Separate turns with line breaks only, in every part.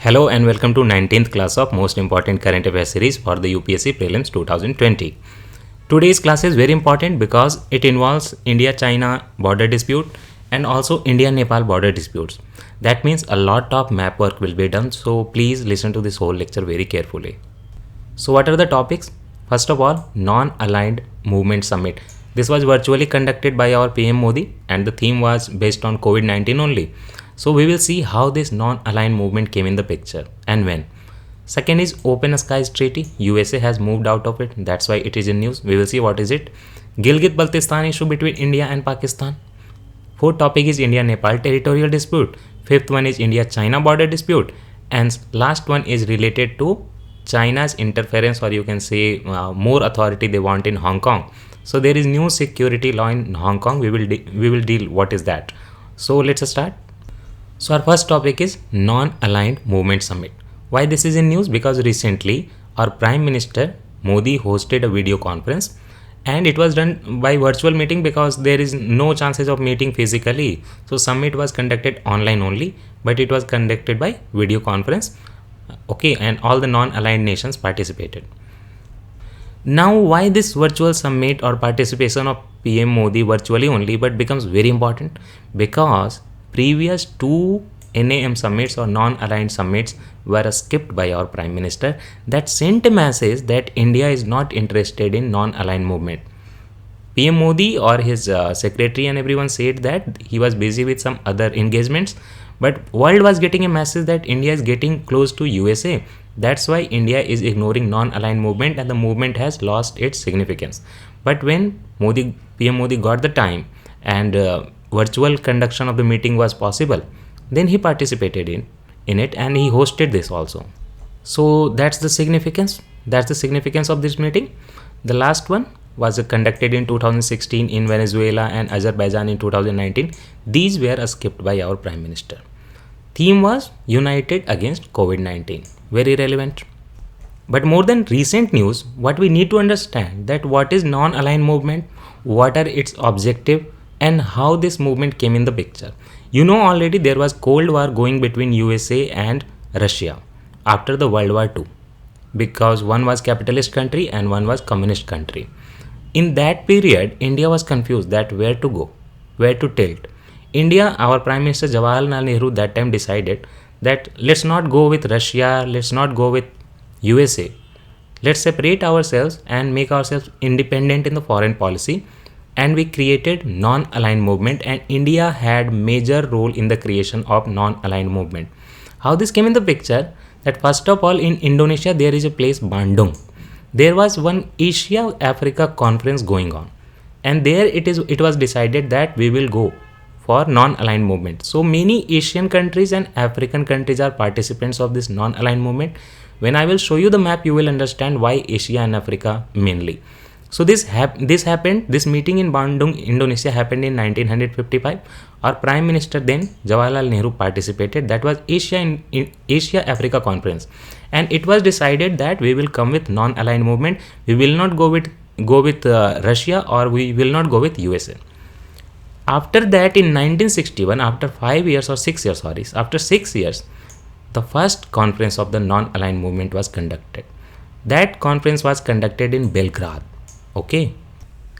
Hello and welcome to 19th class of most important current affairs series for the UPSC Prelims 2020. Today's class is very important because it involves India-China border dispute and also India-Nepal border disputes. That means a lot of map work will be done, so please listen to this whole lecture very carefully. So what are the topics? First of all, non-aligned movement summit. This was virtually conducted by our PM Modi and the theme was based on COVID-19 only. So we will see how this non-aligned movement came in the picture and when. Second is Open Skies Treaty. USA has moved out of it. That's why it is in news. We will see what is it. Gilgit-Baltistan issue between India and Pakistan. Fourth topic is India-Nepal territorial dispute. Fifth one is India-China border dispute. And last one is related to China's interference, or you can say more authority they want in Hong Kong. So there is new security law in Hong Kong. We will deal what is that. So let's start. So our first topic is non-aligned movement summit. Why this is in news? Because recently our Prime Minister Modi hosted a video conference and it was done by virtual meeting because there is no chances of meeting physically. So summit was conducted online only, but it was conducted by video conference. Okay, and all the non-aligned nations participated. Now why this virtual summit or participation of PM Modi virtually only but becomes very important? Because previous two NAM summits or non-aligned summits were skipped by our Prime Minister that sent a message that India is not interested in non-aligned movement. PM Modi or his secretary and everyone said that he was busy with some other engagements, but world was getting a message that India is getting close to USA. That's why India is ignoring non-aligned movement and the movement has lost its significance. But when PM Modi got the time and virtual conduction of the meeting was possible, then he participated in it and he hosted this also. So that's the significance. That's the significance of this meeting. The last one was conducted in 2016 in Venezuela and Azerbaijan in 2019. These were skipped by our Prime Minister. Theme was United Against COVID-19. Very relevant. But more than recent news, what we need to understand that what is non-aligned movement, what are its objective, and how this movement came in the picture. You know already there was Cold War going between USA and Russia after the World War II because one was capitalist country and one was communist country. In that period, India was confused that where to go, where to tilt. India, our Prime Minister Jawaharlal Nehru that time decided that let's not go with Russia, let's not go with USA. Let's separate ourselves and make ourselves independent in the foreign policy. And we created non-aligned movement and India had major role in the creation of non-aligned movement. How this came in the picture? That first of all in Indonesia there is a place Bandung. There was one Asia-Africa conference going on and there it was decided that we will go for non-aligned movement. So many Asian countries and African countries are participants of this non-aligned movement. When I will show you the map, you will understand why Asia and Africa mainly. So this meeting in Bandung, Indonesia happened in 1955. Our Prime Minister then, Jawaharlal Nehru, participated. That was Asia-Africa conference. And it was decided that we will come with non-aligned movement. We will not go with Russia or we will not go with USA. After that in 1961, after 6 years, the first conference of the non-aligned movement was conducted. That conference was conducted in Belgrade. Okay.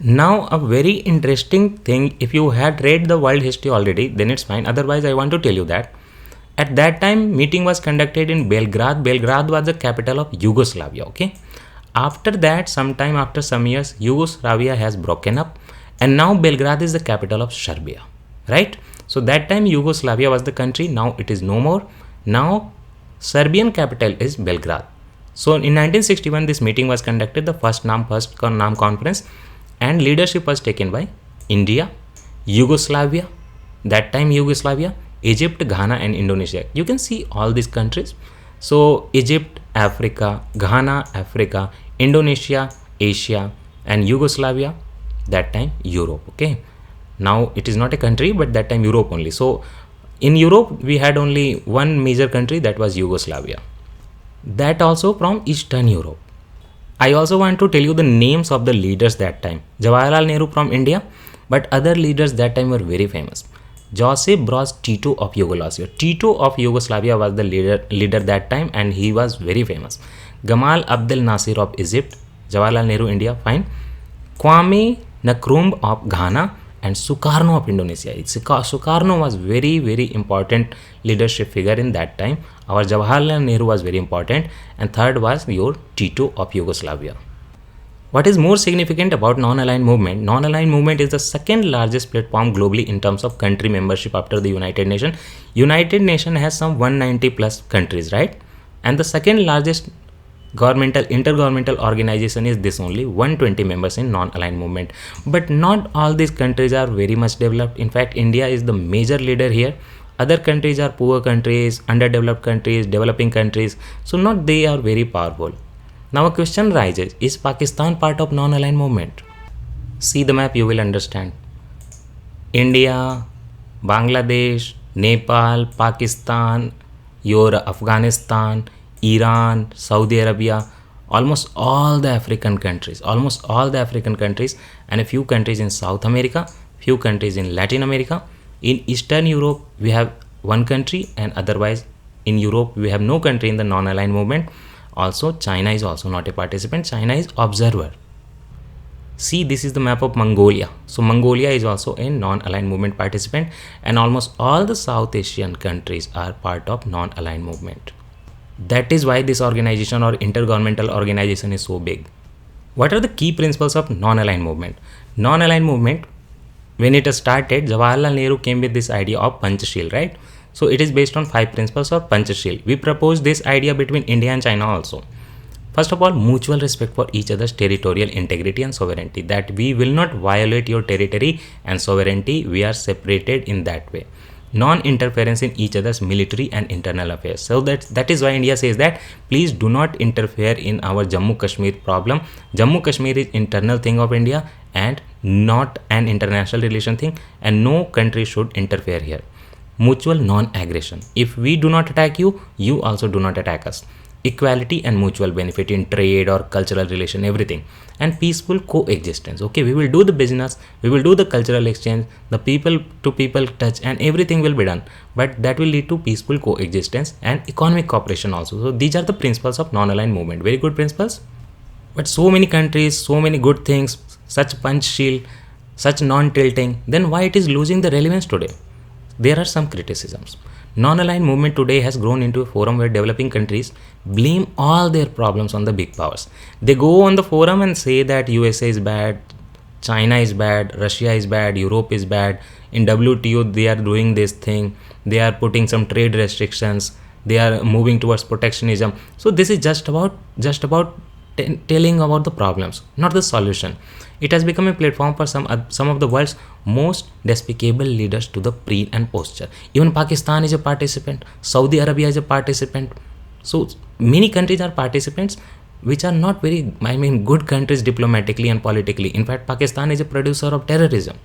Now a very interesting thing, if you had read the world history already, then it's fine. Otherwise, I want to tell you that at that time meeting was conducted in Belgrade. Belgrade was the capital of Yugoslavia. Okay. After that, sometime after some years, Yugoslavia has broken up and now Belgrade is the capital of Serbia. Right. So that time Yugoslavia was the country. Now it is no more. Now Serbian capital is Belgrade. So in 1961, this meeting was conducted, the first NAM conference, and leadership was taken by India, Yugoslavia, that time Yugoslavia, Egypt, Ghana and Indonesia. You can see all these countries. So Egypt, Africa, Ghana, Africa, Indonesia, Asia and Yugoslavia, that time Europe. Okay. Now it is not a country, but that time Europe only. So in Europe, we had only one major country, that was Yugoslavia. That also from Eastern Europe. I also want to tell you the names of the leaders that time. Jawaharlal Nehru from India, but other leaders that time were very famous. Josip Broz Tito of Yugoslavia. Tito of Yugoslavia was the leader that time, and he was very famous. Gamal Abdel Nasser of Egypt. Jawaharlal Nehru, India, fine. Kwame Nkrumah of Ghana, and Sukarno of Indonesia. Sukarno was very important leadership figure in that time. Our Jawaharlal Nehru was very important, and third was your Tito of Yugoslavia. What is more significant about non-aligned movement? Non-aligned movement is the second largest platform globally in terms of country membership after the United Nations. United Nations has some 190 plus countries, right? And the second largest intergovernmental organization is this only, 120 members in non-aligned movement. But not all these countries are very much developed. In fact, India is the major leader here. Other countries are poor countries, underdeveloped countries, developing countries. So not they are very powerful. Now a question rises, is Pakistan part of non-aligned movement? See the map, you will understand. India, Bangladesh, Nepal, Pakistan, your Afghanistan, Iran, Saudi Arabia, almost all the African countries, and a few countries in South America, few countries in Latin America. In Eastern Europe, we have one country, and otherwise in Europe, we have no country in the non-aligned movement. Also, China is also not a participant. China is observer. See, this is the map of Mongolia. So Mongolia is also a non-aligned movement participant, and almost all the South Asian countries are part of non-aligned movement. That is why this organization or intergovernmental organization is so big. What are the key principles of non-aligned movement? Non-aligned movement, when it started, Jawaharlal Nehru came with this idea of Panchashil, right? So it is based on 5 principles of Panchashil. We propose this idea between India and China also. First of all, mutual respect for each other's territorial integrity and sovereignty, that we will not violate your territory and sovereignty. We are separated in that way. Non-interference in each other's military and internal affairs. So that is why India says that please do not interfere in our Jammu Kashmir problem. Jammu Kashmir is internal thing of India and not an international relation thing, and no country should interfere here. Mutual non-aggression. If we do not attack you, you also do not attack us. Equality and mutual benefit in trade or cultural relation, everything. And peaceful coexistence. Okay, we will do the business, we will do the cultural exchange, the people to people touch, and everything will be done. But that will lead to peaceful coexistence and economic cooperation also. So these are the principles of non-aligned movement. Very good principles. But so many countries, so many good things, such Panchashil, such non-tilting, then why it is losing the relevance today? There are some criticisms. Non-aligned movement today has grown into a forum where developing countries blame all their problems on the big powers. They go on the forum and say that USA is bad, China is bad, Russia is bad, Europe is bad. In WTO, they are doing this thing. They are putting some trade restrictions. They are moving towards protectionism. So this is just about telling about the problems, not the solution. It has become a platform for some of the world's most despicable leaders to the pre and posture. Even Pakistan is a participant. Saudi Arabia is a participant. So many countries are participants, which are not very, good countries diplomatically and politically. In fact, Pakistan is a producer of terrorism.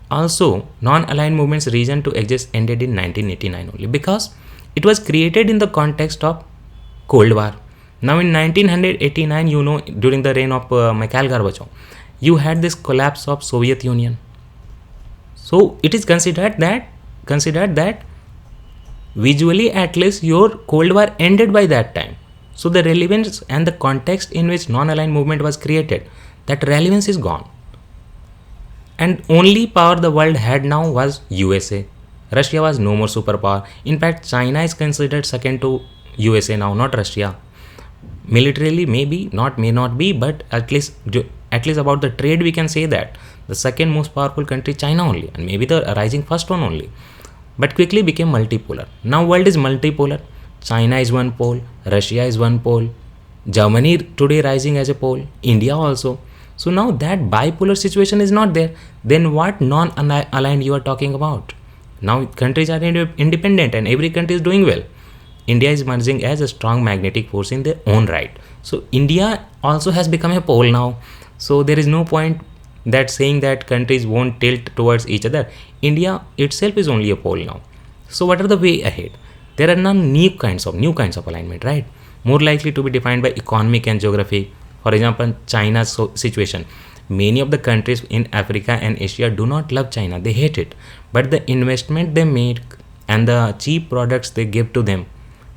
Also, non-aligned movement's reason to exist ended in 1989 only, because it was created in the context of Cold War. Now in 1989, during the reign of Mikhail Gorbachev, you had this collapse of Soviet Union. So it is considered that visually at least your Cold War ended by that time. So the relevance and the context in which non-aligned movement was created, that relevance is gone. And only power the world had now was USA. Russia was no more superpower. In fact, China is considered second to USA now, not Russia. Militarily, maybe not, may not be, but at least about the trade, we can say that the second most powerful country, China only, and maybe the rising first one only, but quickly became multipolar. Now world is multipolar. China is one pole, Russia is one pole, Germany today rising as a pole, India also. So now that bipolar situation is not there. Then what non-aligned you are talking about? Now countries are independent and every country is doing well. India is emerging as a strong magnetic force in their own right. So India also has become a pole now. So there is no point that saying that countries won't tilt towards each other. India itself is only a pole now. So what are the way ahead? There are new kinds of alignment, right? More likely to be defined by economic and geography. For example, China's situation. Many of the countries in Africa and Asia do not love China, they hate it. But the investment they make and the cheap products they give to them,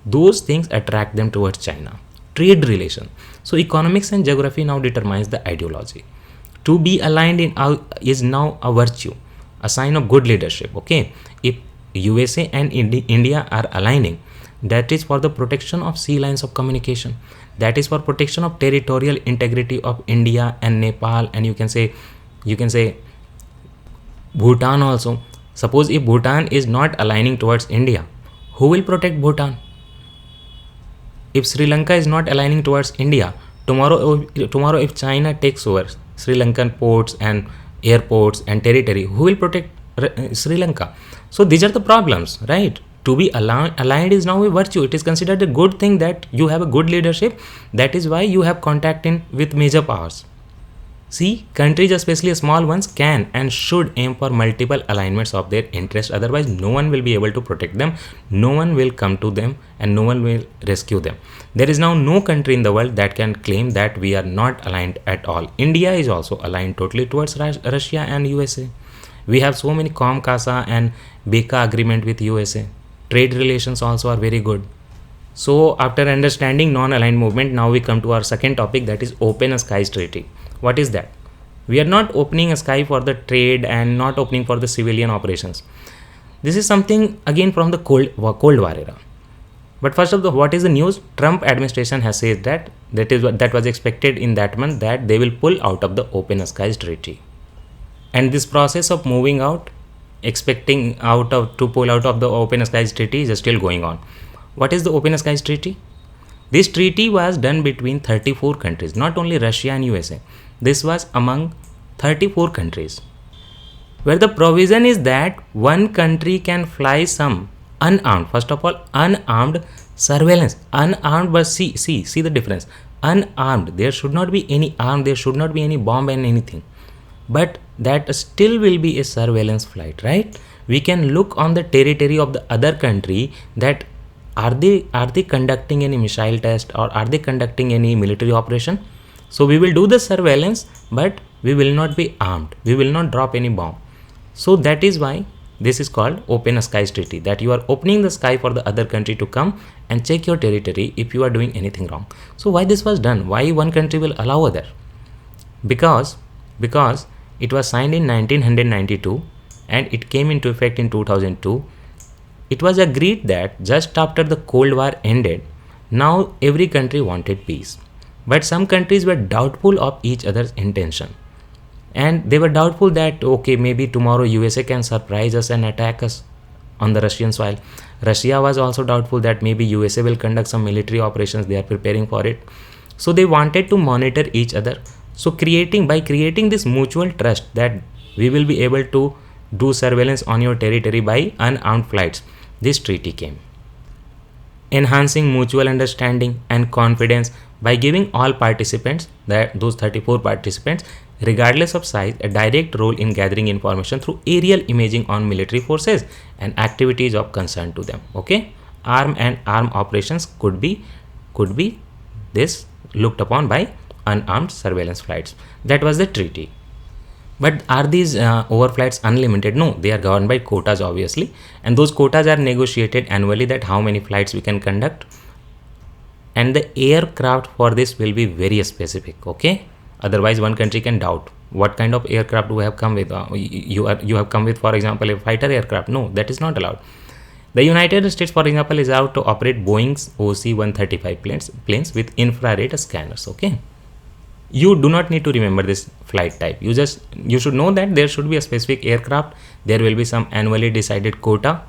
those things attract them towards China. Trade relation. So economics and geography now determines the ideology. To be aligned is now a virtue, a sign of good leadership. Okay, if USA and India are aligning, that is for the protection of sea lines of communication, that is for protection of territorial integrity of India and Nepal, and you can say Bhutan also. Suppose if Bhutan is not aligning towards India, who will protect Bhutan? If Sri Lanka is not aligning towards India, tomorrow if China takes over Sri Lankan ports and airports and territory, who will protect Sri Lanka? So these are the problems, right? To be aligned is now a virtue. It is considered a good thing that you have a good leadership. That is why you have contact with major powers. See, countries, especially small ones, can and should aim for multiple alignments of their interests. Otherwise, no one will be able to protect them, no one will come to them, and no one will rescue them. There is now no country in the world that can claim that we are not aligned at all. India is also aligned totally towards Russia and USA. We have so many COMCASA and BECA agreement with USA. Trade relations also are very good. So after understanding non-aligned movement, now we come to our second topic, that is Open Skies Treaty. What is that? We are not opening a sky for the trade and not opening for the civilian operations. This is something again from the Cold War era. But first of all, what is the news? Trump administration has said that was expected in that month, that they will pull out of the Open Skies Treaty. And this process of moving out, to pull out of the Open Skies Treaty is still going on. What is the Open Skies Treaty? This treaty was done between 34 countries, not only Russia and USA. This was among 34 countries, where the provision is that one country can fly some unarmed, first of all, unarmed surveillance. Unarmed, but see the difference. Unarmed, there should not be any arm, there should not be any bomb and anything. But that still will be a surveillance flight, right? We can look on the territory of the other country that are they conducting any missile test, or are they conducting any military operation? So we will do the surveillance, but we will not be armed. We will not drop any bomb. So that is why this is called Open Skies Treaty, that you are opening the sky for the other country to come and check your territory if you are doing anything wrong. So why this was done? Why one country will allow other? Because it was signed in 1992 and it came into effect in 2002. It was agreed that just after the Cold War ended, now every country wanted peace. But some countries were doubtful of each other's intention. And they were doubtful that, okay, maybe tomorrow USA can surprise us and attack us on the Russian soil. Russia was also doubtful that maybe USA will conduct some military operations. They are preparing for it. So they wanted to monitor each other. So by creating this mutual trust that we will be able to do surveillance on your territory by unarmed flights, this treaty came. Enhancing mutual understanding and confidence by giving all participants, those 34 participants, regardless of size, a direct role in gathering information through aerial imaging on military forces and activities of concern to them. Okay, arm operations could be this looked upon by unarmed surveillance flights. That was the treaty. But are these overflights unlimited? No, they are governed by quotas, obviously, and those quotas are negotiated annually, that how many flights we can conduct, and the aircraft for this will be very specific. Okay, otherwise one country can doubt what kind of aircraft we have come with. You have come with, for example, a fighter aircraft. No, that is not allowed. The United States, for example, is allowed to operate Boeing's OC-135 planes with infrared scanners. Okay, you do not need to remember this flight type. You should know that there should be a specific aircraft. There will be some annually decided quota.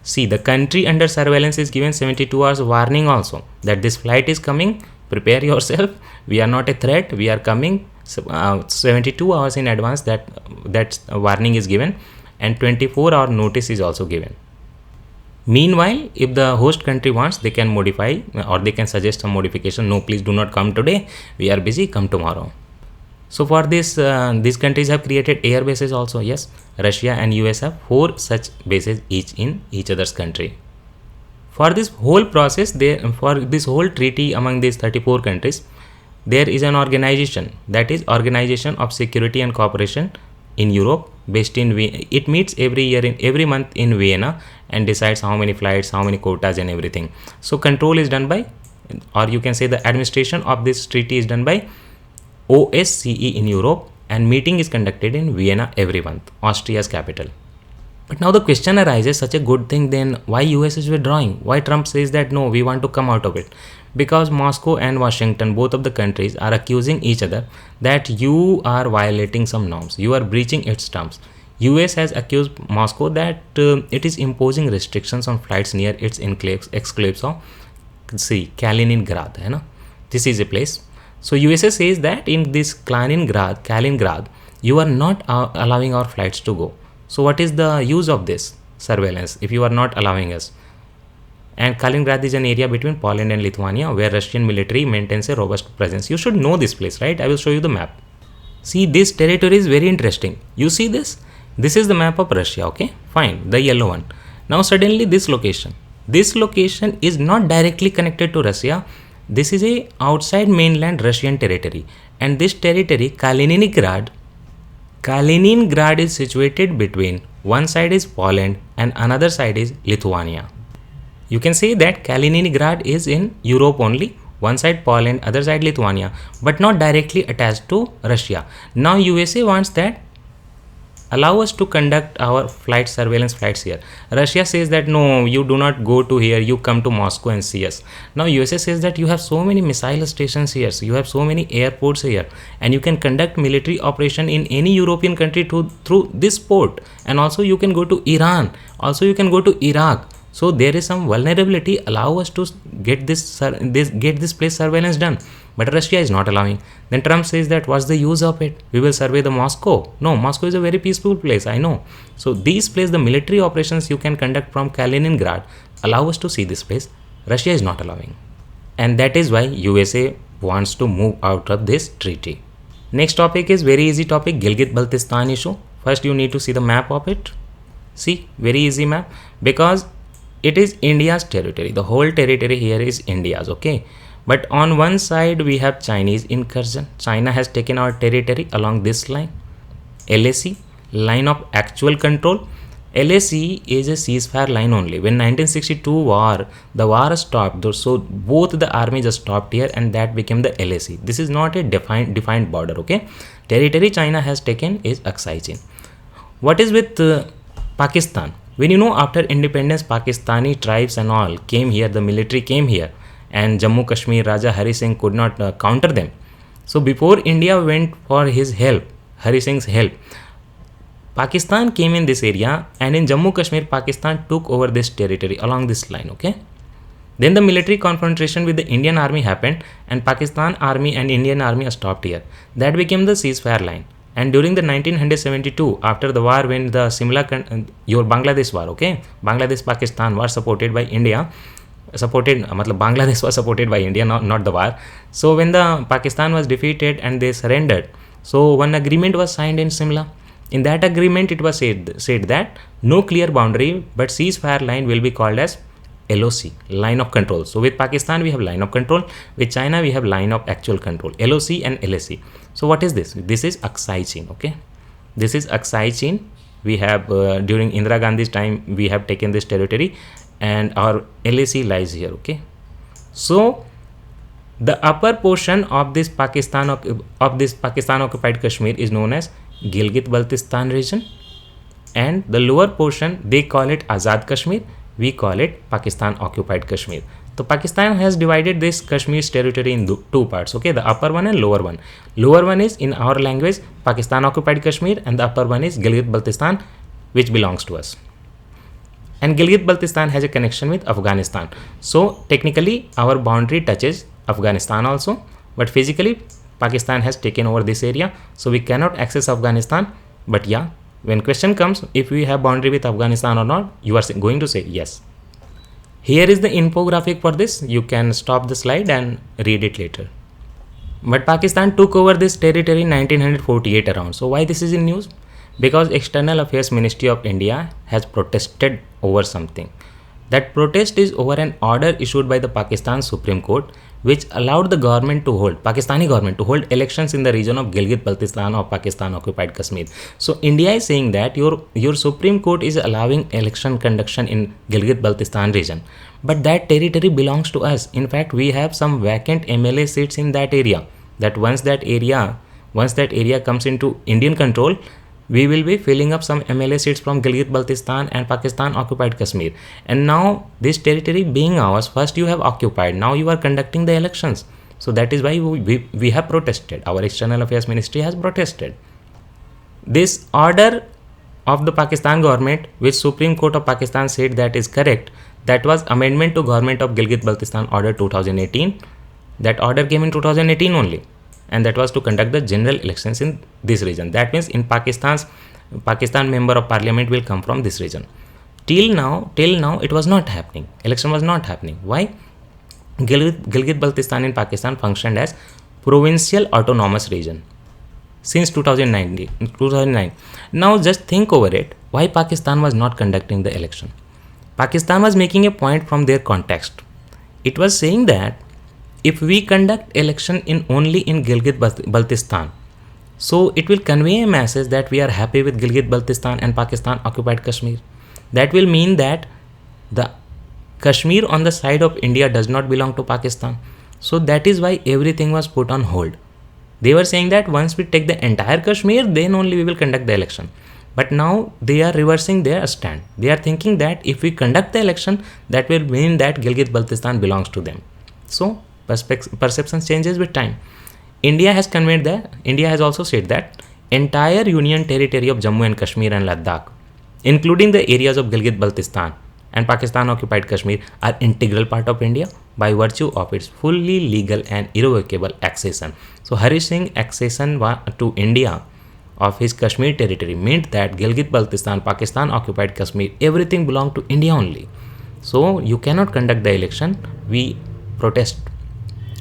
See, the country under surveillance is given 72 hours warning also, that this flight is coming, prepare yourself, we are not a threat, we are coming. 72 hours in advance that warning is given, and 24-hour notice is also given. Meanwhile, if the host country wants, they can modify or they can suggest some modification. No, please do not come today, we are busy, come tomorrow. So for this, these countries have created air bases also. Yes, Russia and US have 4 such bases each in each other's country. For this whole process, for this whole treaty among these 34 countries, there is an organization, that is Organization of Security and Cooperation in Europe, based in it meets every month in Vienna and decides how many flights, how many quotas and everything. So control is done by, or you can say the administration of this treaty is done by OSCE in Europe, and meeting is conducted in Vienna every month, Austria's capital. But now the question arises, such a good thing, then why US is withdrawing? Why Trump says that no, we want to come out of it? Because Moscow and Washington, both of the countries, are accusing each other that you are violating some norms, you are breaching its terms. US has accused Moscow that it is imposing restrictions on flights near its exclaves of, see, Kaliningrad, hai na? This is a place. So USA says that in this Kaliningrad, you are not allowing our flights to go. So what is the use of this surveillance if you are not allowing us? And Kaliningrad is an area between Poland and Lithuania where Russian military maintains a robust presence. You should know this place, right? I will show you the map. See, this territory is very interesting. You see this? This is the map of Russia, okay? Fine, the yellow one. Now suddenly this location is not directly connected to Russia. This is a outside mainland Russian territory. And this territory, Kaliningrad is situated between, one side is Poland and another side is Lithuania. You can say that Kaliningrad is in Europe only, one side Poland, other side Lithuania, but not directly attached to Russia. Now USA wants that allow us to conduct our surveillance flights here. Russia says that no, you do not go to here, you come to Moscow and see us. Now USA says that you have so many missile stations here, so you have so many airports here, and you can conduct military operation in any European country through this port, and also you can go to Iran, also you can go to Iraq. So there is some vulnerability, allow us to get this place surveillance done. But Russia is not allowing. Then Trump says that what's the use of it? We will survey the Moscow. No, Moscow is a very peaceful place, I know. So these places, the military operations you can conduct from Kaliningrad, allow us to see this place. Russia is not allowing. And that is why USA wants to move out of this treaty. Next topic is very easy topic, Gilgit-Baltistan issue. First you need to see the map of it. See, very easy map, because it is India's territory. The whole territory here is India's, okay? But on one side we have Chinese incursion. China has taken our territory along this line. LAC, line of actual control. LAC is a ceasefire line only. When 1962 war, the war stopped, so both the armies stopped here and that became the LAC. This is not a defined border, okay? Territory China has taken is Aksai Chin. What is with Pakistan? When you know after independence, Pakistani tribes and all came here, the military came here, and Jammu Kashmir Raja Hari Singh could not counter them. So before India went for his help, Hari Singh's help, Pakistan came in this area, and in Jammu Kashmir, Pakistan took over this territory along this line, okay? Then the military confrontation with the Indian army happened, and Pakistan army and Indian army stopped here. That became the ceasefire line. And during the 1972, after the war, when the your Bangladesh war, okay, Bangladesh-Pakistan war supported by India, Bangladesh was supported by India, not the war. So when the Pakistan was defeated and they surrendered, so one agreement was signed in Simla. In that agreement, it was said that no clear boundary, but ceasefire line will be called as LOC, line of control. So with Pakistan we have line of control, with China we have line of actual control, LOC and LAC. So what is this? This is Aksai Chin, okay? This is Aksai Chin. We have during Indira Gandhi's time we have taken this territory, and our LAC lies here, okay? So the upper portion of this Pakistan occupied Kashmir is known as Gilgit-Baltistan region, and the lower portion they call it Azad Kashmir. We call it Pakistan occupied Kashmir. So Pakistan has divided this Kashmir's territory in two parts, okay? The upper one and lower one. Lower one is in our language Pakistan occupied Kashmir, and the upper one is Gilgit-Baltistan, which belongs to us. And Gilgit-Baltistan has a connection with Afghanistan. So technically our boundary touches Afghanistan also, but physically Pakistan has taken over this area, so we cannot access Afghanistan. But yeah, when question comes, if we have boundary with Afghanistan or not, you are going to say yes. Here is the infographic for this. You can stop the slide and read it later. But Pakistan took over this territory in 1948 around. So why this is in news? Because External Affairs Ministry of India has protested over something. That protest is over an order issued by the Pakistan Supreme Court, which allowed the government to hold, Pakistani government to hold elections in the region of Gilgit-Baltistan or Pakistan-occupied Kashmir. So India is saying that your Supreme Court is allowing election conduction in Gilgit-Baltistan region, but that territory belongs to us. In fact, we have some vacant MLA seats in that area. That once that area comes into Indian control, we will be filling up some MLA seats from Gilgit-Baltistan and Pakistan-occupied Kashmir. And now this territory being ours, first you have occupied, now you are conducting the elections. So that is why we have protested. Our External Affairs Ministry has protested. This order of the Pakistan government, which Supreme Court of Pakistan said that is correct, that was Amendment to Government of Gilgit-Baltistan Order 2018. That order came in 2018 only, and that was to conduct the general elections in this region. That means in Pakistan member of parliament will come from this region. Till now it was not happening. Election was not happening. Why? Gilgit-Baltistan in Pakistan functioned as provincial autonomous region since 2009. Now just think over it. Why Pakistan was not conducting the election? Pakistan was making a point from their context. It was saying that if we conduct election only in Gilgit-Baltistan, so it will convey a message that we are happy with Gilgit-Baltistan and Pakistan-occupied Kashmir. That will mean that the Kashmir on the side of India does not belong to Pakistan. So that is why everything was put on hold. They were saying that once we take the entire Kashmir, then only we will conduct the election. But now they are reversing their stand. They are thinking that if we conduct the election, that will mean that Gilgit-Baltistan belongs to them. So perception changes with time. India has also said that entire union territory of Jammu and Kashmir and Ladakh, including the areas of Gilgit-Baltistan and Pakistan-occupied Kashmir, are integral part of India by virtue of its fully legal and irrevocable accession. So Harish Singh accession to India of his Kashmir territory meant that Gilgit-Baltistan, Pakistan-occupied Kashmir, everything belonged to India only. So you cannot conduct the election. We protest.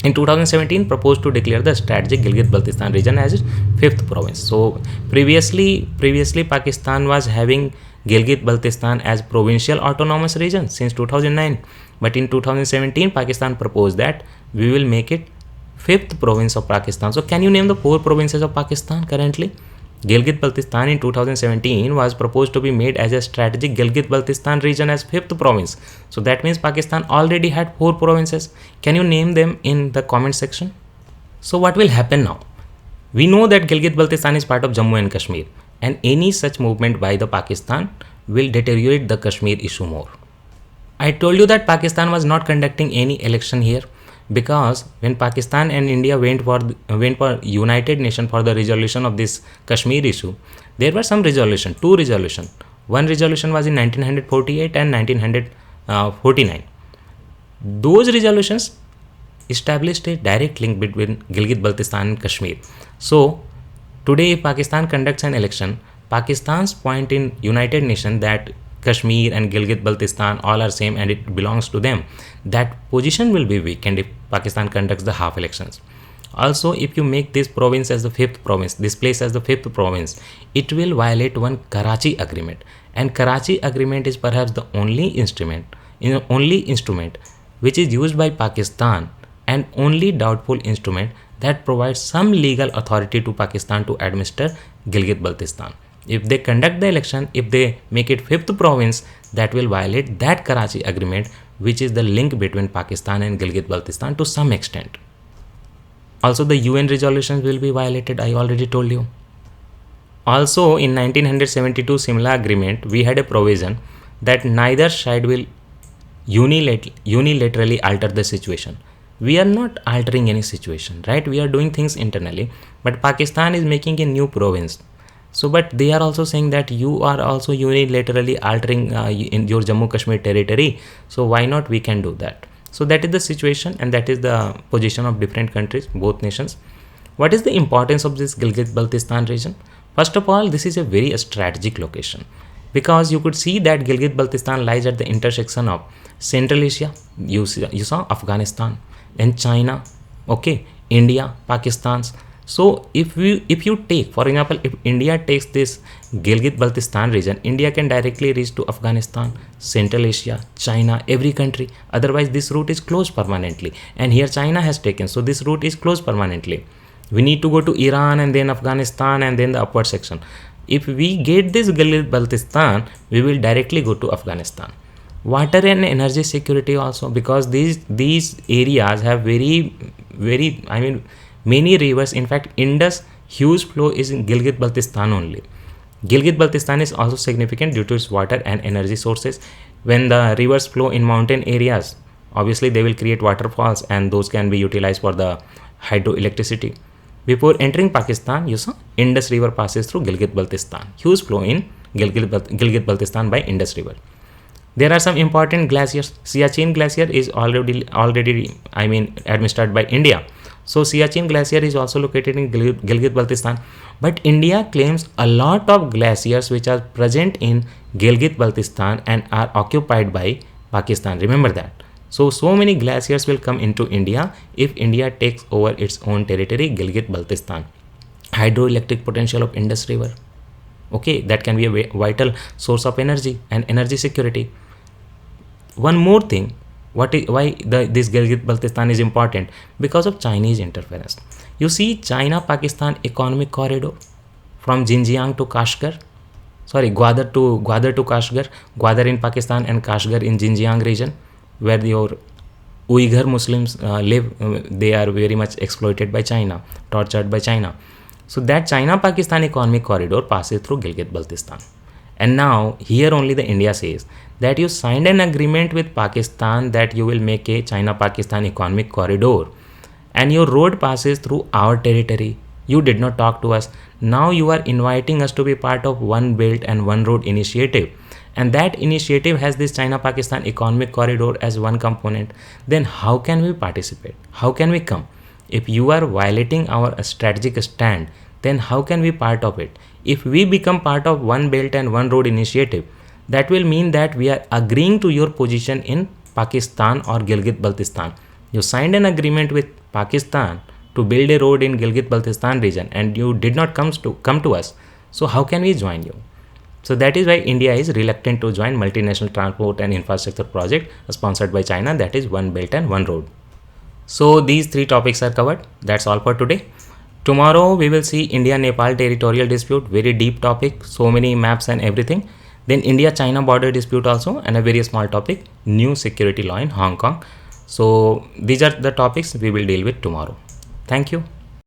In 2017, proposed to declare the strategic Gilgit-Baltistan region as its fifth province. So previously Pakistan was having Gilgit-Baltistan as provincial autonomous region since 2009. But in 2017, Pakistan proposed that we will make it fifth province of Pakistan. So can you name the 4 provinces of Pakistan currently? Gilgit-Baltistan in 2017 was proposed to be made as a strategic Gilgit-Baltistan region as fifth province. So that means Pakistan already had 4 provinces. Can you name them in the comment section? So what will happen now? We know that Gilgit-Baltistan is part of Jammu and Kashmir, and any such movement by the Pakistan will deteriorate the Kashmir issue more. I told you that Pakistan was not conducting any election here, because when Pakistan and India went for United Nations for the resolution of this Kashmir issue, there were some resolution, 2 resolution. One resolution was in 1948 and 1949. Those resolutions established a direct link between Gilgit-Baltistan and Kashmir. So today if Pakistan conducts an election, Pakistan's point in United Nations that Kashmir and Gilgit-Baltistan all are same and it belongs to them, that position will be weakened if Pakistan conducts the half elections. Also, if you make this province as the 5th province, this place as the 5th province, it will violate one Karachi agreement, and Karachi agreement is perhaps the only instrument which is used by Pakistan, and only doubtful instrument that provides some legal authority to Pakistan to administer Gilgit-Baltistan. If they conduct the election, if they make it 5th province, that will violate that Karachi agreement, which is the link between Pakistan and Gilgit-Baltistan to some extent. Also, the UN resolutions will be violated, I already told you. Also, in 1972 Simla agreement, we had a provision that neither side will unilaterally alter the situation. We are not altering any situation, right? We are doing things internally, but Pakistan is making a new province. So, but they are also saying that you are also unilaterally altering in your Jammu Kashmir territory. So why not we can do that? So that is the situation, and that is the position of different countries, both nations. What is the importance of this Gilgit-Baltistan region? First of all, this is a very strategic location, because you could see that Gilgit-Baltistan lies at the intersection of Central Asia, you saw Afghanistan, and China, okay, India, Pakistan. So if you take, for example, if India takes this Gilgit Baltistan region, India can directly reach to Afghanistan, Central Asia, China, every country. Otherwise, this route is closed permanently. And here China has taken, so this route is closed permanently. We need to go to Iran and then Afghanistan and then the upward section. If we get this Gilgit Baltistan, we will directly go to Afghanistan. Water and energy security also, because these areas have very, I mean, many rivers. In fact, Indus huge flow is in Gilgit Baltistan only. Gilgit Baltistan is also significant due to its water and energy sources. When the rivers flow in mountain areas, obviously they will create waterfalls, and those can be utilized for the hydroelectricity. Before entering Pakistan, you saw Indus River passes through Gilgit Baltistan. Huge flow in Gilgit Baltistan by Indus River. There are some important glaciers. Siachen Glacier is already administered by India. So Siachen Glacier is also located in Gilgit Baltistan. But India claims a lot of glaciers which are present in Gilgit Baltistan and are occupied by Pakistan. Remember that. So many glaciers will come into India if India takes over its own territory, Gilgit Baltistan. Hydroelectric potential of Indus River. Okay, that can be a vital source of energy and energy security. One more thing, why this Gilgit Baltistan is important? Because of Chinese interference. You see, China-Pakistan economic corridor from Xinjiang to Kashgar, Gwadar to Kashgar, Gwadar in Pakistan and Kashgar in Xinjiang region, where your Uyghur Muslims live. They are very much exploited by China, tortured by China. So that China-Pakistan economic corridor passes through Gilgit Baltistan. And now here only the India says that you signed an agreement with Pakistan that you will make a China-Pakistan economic corridor, and your road passes through our territory. You did not talk to us. Now you are inviting us to be part of One Belt and One Road initiative. And that initiative has this China-Pakistan economic corridor as one component. Then how can we participate? How can we come? If you are violating our strategic stand, then how can we part of it? If we become part of One Belt and One Road initiative, that will mean that we are agreeing to your position in Pakistan or Gilgit Baltistan. You signed an agreement with Pakistan to build a road in Gilgit Baltistan region, and you did not come to us. So how can we join you? So that is why India is reluctant to join multinational transport and infrastructure project sponsored by China, that is One Belt and One Road. So these three topics are covered. That's all for today. Tomorrow we will see India-Nepal territorial dispute, very deep topic, so many maps and everything. Then India-China border dispute also, and a very small topic, new security law in Hong Kong. So these are the topics we will deal with tomorrow. Thank you.